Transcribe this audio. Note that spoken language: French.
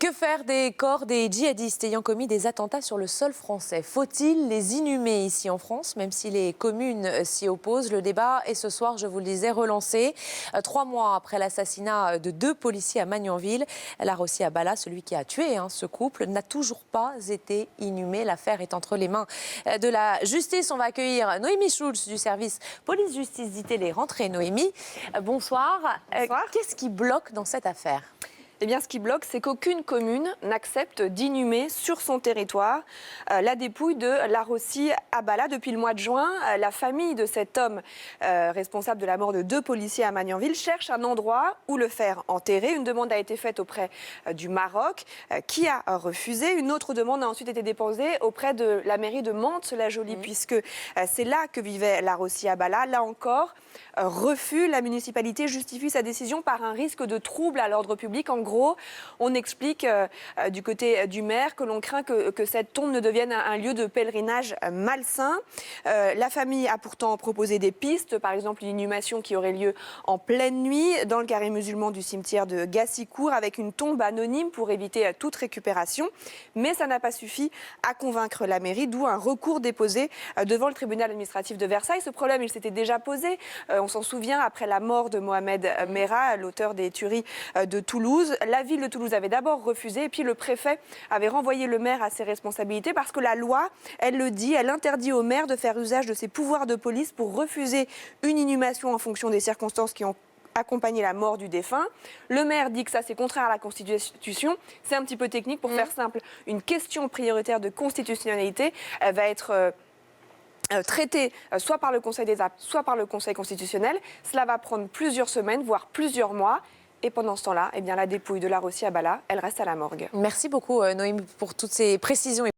Que faire des corps des djihadistes ayant commis des attentats sur le sol français? Faut-il les inhumer ici en France, même si les communes s'y opposent? Le débat est ce soir, je vous le disais, relancé. 3 mois après l'assassinat de 2 policiers à Magnanville, Larossi Abala, celui qui a tué ce couple, n'a toujours pas été inhumé. L'affaire est entre les mains de la justice. On va accueillir Noémie Schulz du service police-justice d'ITélé. Rentrée, Noémie. Bonsoir. Bonsoir. Qu'est-ce qui bloque dans cette affaire? Eh bien, ce qui bloque, c'est qu'aucune commune n'accepte d'inhumer sur son territoire la dépouille de Larossi Abala. Depuis le mois de juin, la famille de cet homme responsable de la mort de 2 policiers à Magnanville cherche un endroit où le faire enterrer. Une demande a été faite auprès du Maroc, qui a refusé. Une autre demande a ensuite été déposée auprès de la mairie de Mantes-la-Jolie, puisque c'est là que vivait Larossi Abala. Là encore, refus. La municipalité justifie sa décision par un risque de trouble à l'ordre public. En gros, on explique du côté du maire que l'on craint que cette tombe ne devienne un lieu de pèlerinage malsain. La famille a pourtant proposé des pistes, par exemple une inhumation qui aurait lieu en pleine nuit dans le carré musulman du cimetière de Gassicourt avec une tombe anonyme pour éviter toute récupération. Mais ça n'a pas suffi à convaincre la mairie, d'où un recours déposé devant le tribunal administratif de Versailles. Ce problème, il s'était déjà posé, on s'en souvient, après la mort de Mohamed Merah, l'auteur des tueries de Toulouse. La ville de Toulouse avait d'abord refusé et puis le préfet avait renvoyé le maire à ses responsabilités parce que la loi, elle le dit, elle interdit au maire de faire usage de ses pouvoirs de police pour refuser une inhumation en fonction des circonstances qui ont accompagné la mort du défunt. Le maire dit que ça, c'est contraire à la Constitution. C'est un petit peu technique. Pour faire simple, une question prioritaire de constitutionnalité va être traité soit par le Conseil d'État, soit par le Conseil constitutionnel. Cela va prendre plusieurs semaines, voire plusieurs mois. Et pendant ce temps-là, eh bien, la dépouille de Larossi Abala, elle reste à la morgue. Merci beaucoup, Noémie, pour toutes ces précisions.